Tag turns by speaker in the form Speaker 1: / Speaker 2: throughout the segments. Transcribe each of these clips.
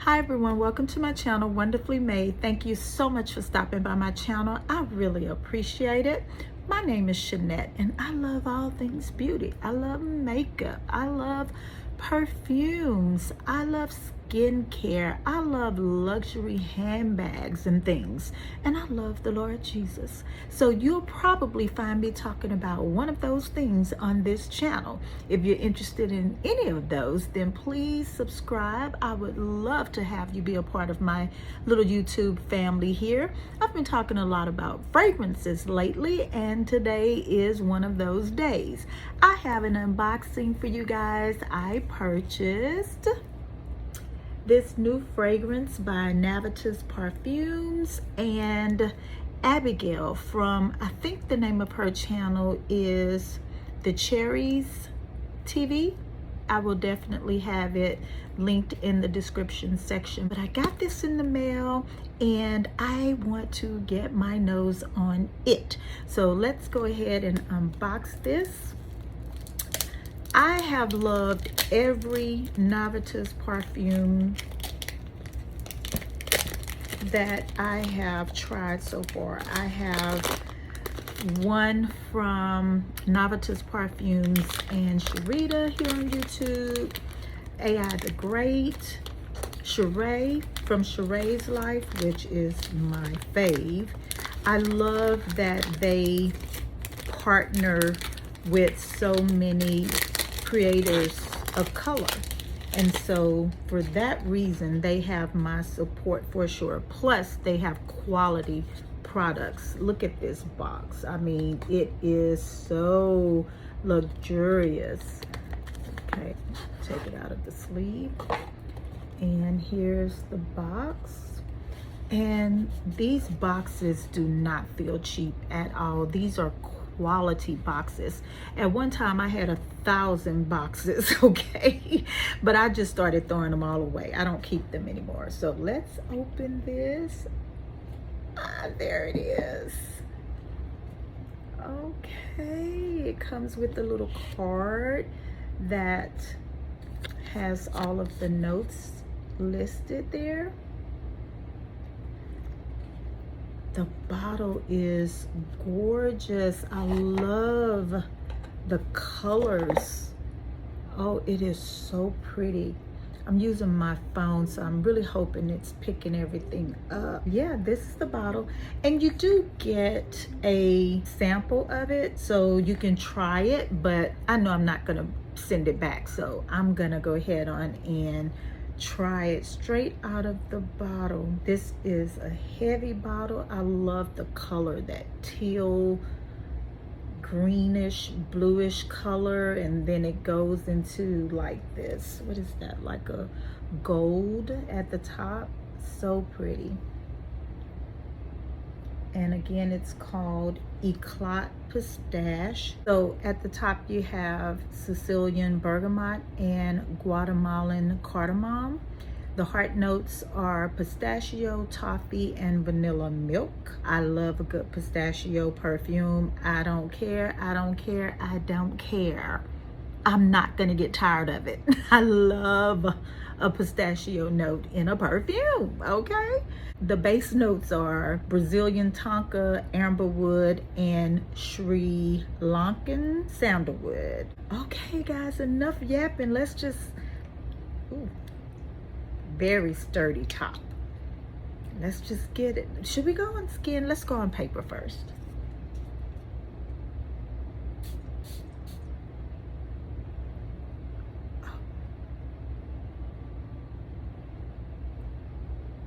Speaker 1: Hi everyone, welcome to my channel, Wonderfully Made. Thank you so much for stopping by my channel. I really appreciate it. My name is Shanette and I love all things beauty. I love makeup. I love perfumes. I love skincare. I love luxury handbags and things. And I love the Lord Jesus. So you'll probably find me talking about one of those things on this channel. If you're interested in any of those, then please subscribe. I would love to have you be a part of my little YouTube family here. I've been talking a lot about fragrances lately, and today is one of those days. I have an unboxing for you guys. I purchased this new fragrance by Navitus Parfums and Abigaille from, I think the name of her channel is The Cherries TV. I will definitely have it linked in the description section. But I got this in the mail and I want to get my nose on it. So let's go ahead and unbox this. I have loved every Navitus perfume that I have tried so far. I have one from Navitus Parfums and Sharita here on YouTube, AI the Great, Sheree from Sheree's Life, which is my fave. I love that they partner with so many creators of color, and so for that reason they have my support for sure. Plus they have quality products. Look at this box. I mean, it is so luxurious. Okay, take it out of the sleeve, and here's the box. And these boxes do not feel cheap at all. These are quality boxes. At one time I had 1,000 boxes, okay, but I just started throwing them all away. I don't keep them anymore. So let's open this. There it is. Okay, it comes with a little card that has all of the notes listed there. The bottle is gorgeous. I love the colors. Oh, it is so pretty. I'm using my phone, so I'm really hoping it's picking everything up. Yeah, this is the bottle. And you do get a sample of it, so you can try it, but I know I'm not gonna send it back. So I'm gonna go ahead on and try it straight out of the bottle. This is a heavy bottle. I love the color, that teal, greenish, bluish color, and then it goes into like this, what is that, like a gold at the top. So pretty. And again, it's called Eclat Pistache. So at the top you have Sicilian bergamot and Guatemalan cardamom. The heart notes are pistachio, toffee, and vanilla milk. I love a good pistachio perfume. I don't care, I don't care, I don't care. I'm not gonna get tired of it. I love a pistachio note in a perfume, okay? The base notes are Brazilian tonka, amberwood, and Sri Lankan sandalwood. Okay guys, enough yapping. Let's just, ooh, very sturdy top. Let's just get it. Should we go on skin? Let's go on paper first.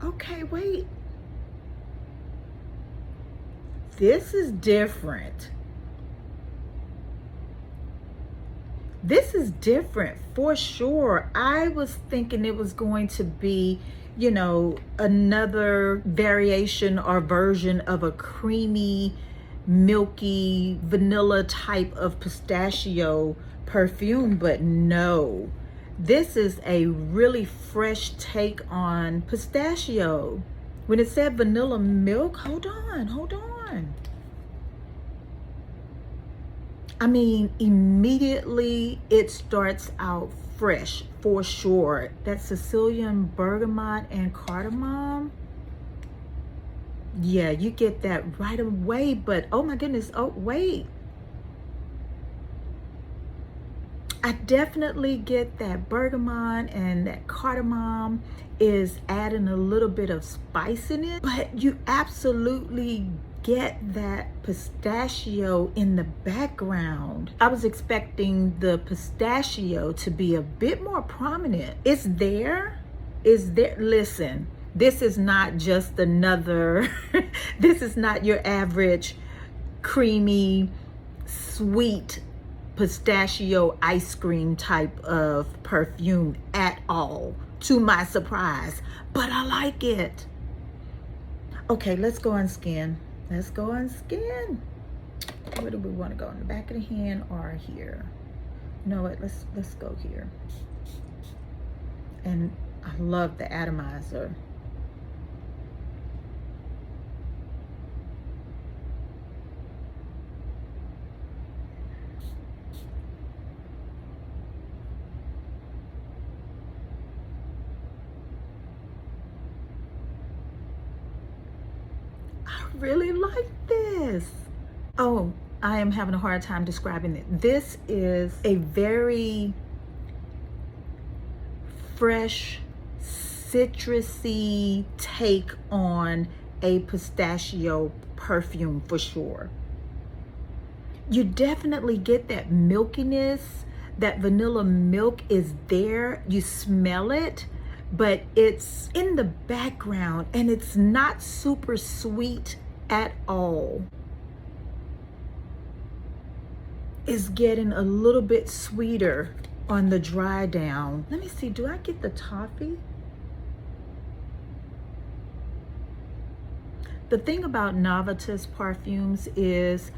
Speaker 1: Okay, wait. This is different. This is different for sure. I was thinking it was going to be, you know, another variation or version of a creamy, milky, vanilla type of pistachio perfume, but no. This is a really fresh take on pistachio. When it said vanilla milk, hold on. I mean, immediately it starts out fresh for sure. That Sicilian bergamot and cardamom. Yeah, you get that right away, but oh my goodness, oh wait. I definitely get that bergamot, and that cardamom is adding a little bit of spice in it, but you absolutely get that pistachio in the background. I was expecting the pistachio to be a bit more prominent. It's there. Listen, this is not just another, this is not your average creamy, sweet pistachio ice cream type of perfume at all, to my surprise, but I like it. Okay, let's go on skin. Let's go on skin. Where do we want to go? In the back of the hand or here? You know what? Let's go here. And I love the atomizer. Really like this. Oh, I am having a hard time describing it. This is a very fresh, citrusy take on a pistachio perfume for sure. You definitely get that milkiness. That vanilla milk is there. You smell it, but it's in the background and it's not super sweet at all. It's getting a little bit sweeter on the dry down. Let me see, do I get the toffee? The thing about Navitus Parfums is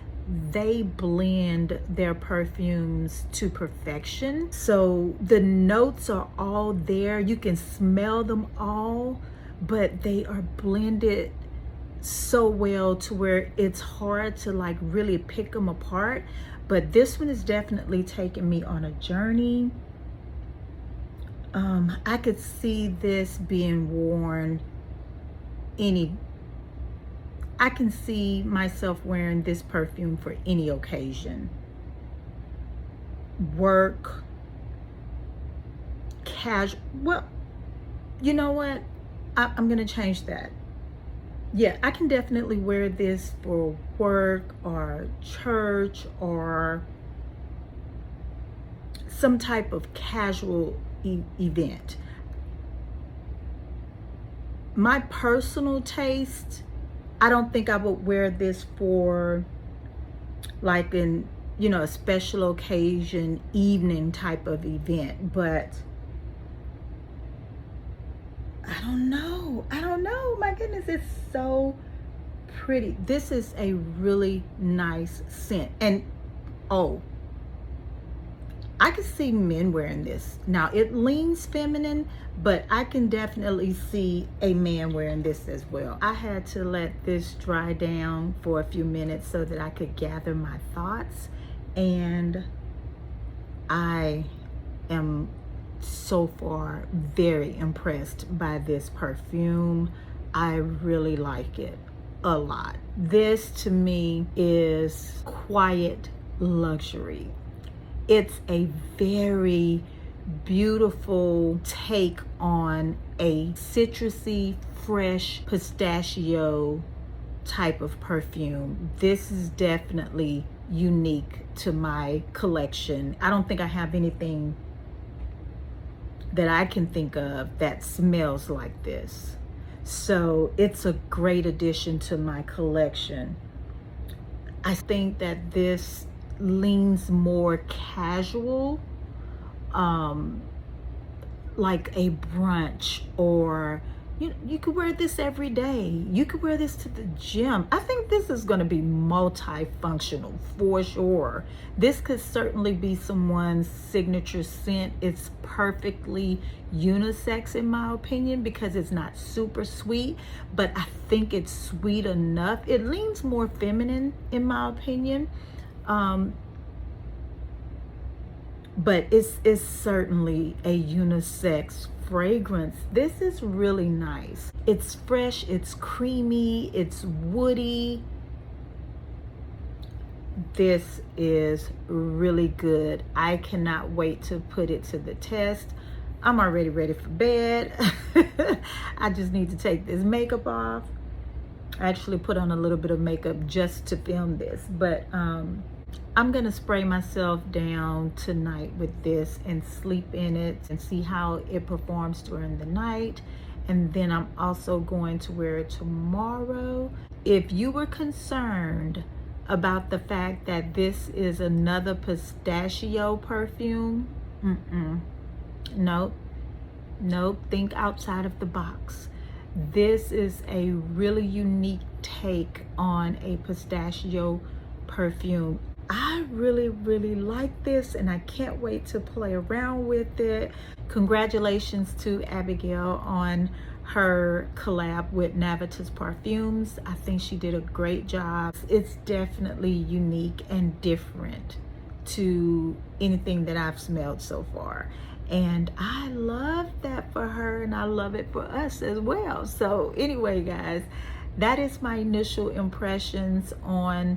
Speaker 1: they blend their perfumes to perfection. So the notes are all there. You can smell them all, but they are blended so well to where it's hard to like really pick them apart. But this one is definitely taking me on a journey. I could see this being worn I can see myself wearing this perfume for any occasion. Work, casual. Well, you know what? I'm gonna change that. Yeah, I can definitely wear this for work or church or some type of casual event. My personal taste, I don't think I would wear this for like in, you know, a special occasion, evening type of event, but I don't know. My goodness, it's so pretty. This is a really nice scent. And oh, I can see men wearing this. Now it leans feminine, but I can definitely see a man wearing this as well. I had to let this dry down for a few minutes so that I could gather my thoughts, and I am so far very impressed by this perfume. I really like it a lot. This to me is quiet luxury. It's a very beautiful take on a citrusy, fresh pistachio type of perfume. This is definitely unique to my collection. I don't think I have anything that I can think of that smells like this. So it's a great addition to my collection. I think that this leans more casual, like a brunch, or you could wear this every day. You could wear this to the gym. I think this is going to be multifunctional for sure. This could certainly be someone's signature scent. It's perfectly unisex in my opinion because it's not super sweet, but I think it's sweet enough. It leans more feminine in my opinion. but it's certainly a unisex fragrance. This is really nice. It's fresh, it's creamy, it's woody. This is really good. I cannot wait to put it to the test. I'm already ready for bed. I just need to take this makeup off. I actually put on a little bit of makeup just to film this, but I'm gonna spray myself down tonight with this and sleep in it and see how it performs during the night. And then I'm also going to wear it tomorrow. If you were concerned about the fact that this is another pistachio perfume, nope, think outside of the box. This is a really unique take on a pistachio perfume. I really like this, and I can't wait to play around with it. Congratulations to Abigail on her collab with Navitus Parfums. I think she did a great job. It's definitely unique and different to anything that I've smelled so far. And I love that for her, and I love it for us as well. So anyway, guys, that is my initial impressions on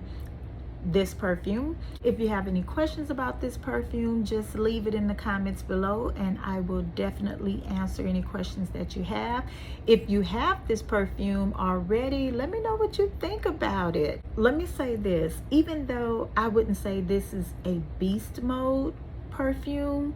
Speaker 1: this perfume. If you have any questions about this perfume, just leave it in the comments below, and I will definitely answer any questions that you have. If you have this perfume already, let me know what you think about it. Let me say this, even though I wouldn't say this is a beast mode perfume,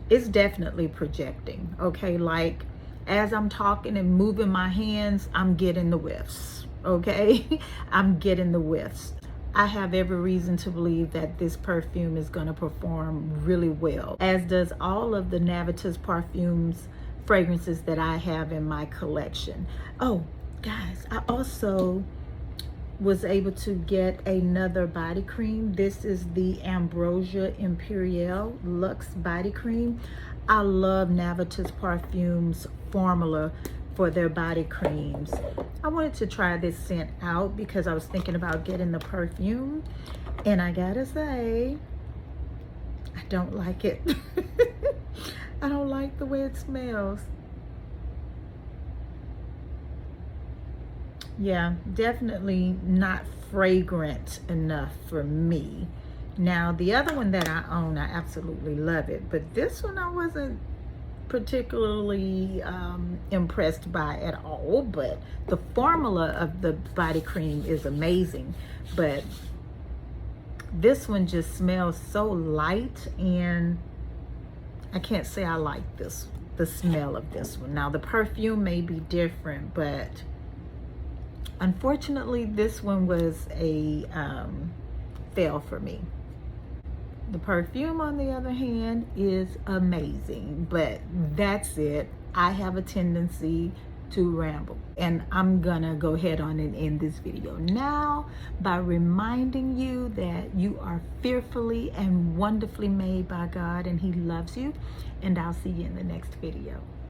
Speaker 1: it's definitely projecting, okay? Like, as I'm talking and moving my hands, I'm getting the whiffs, okay? I'm getting the whiffs. I have every reason to believe that this perfume is gonna perform really well, as does all of the Navitus Parfums fragrances that I have in my collection. Oh, guys, I also was able to get another body cream. This is the Ambrosia Imperial Luxe Body Cream. I love Navitus Parfums formula for their body creams. I wanted to try this scent out because I was thinking about getting the perfume, and I gotta say, I don't like it. I don't like the way it smells. Yeah, definitely not fragrant enough for me. Now, the other one that I own, I absolutely love it, but this one I wasn't particularly impressed by at all. But the formula of the body cream is amazing, but this one just smells so light, and I can't say I like the smell of this one. Now, the perfume may be different, but unfortunately, this one was a fail for me. The perfume, on the other hand, is amazing, but that's it. I have a tendency to ramble, and I'm gonna go ahead on and end this video now by reminding you that you are fearfully and wonderfully made by God, and He loves you, and I'll see you in the next video.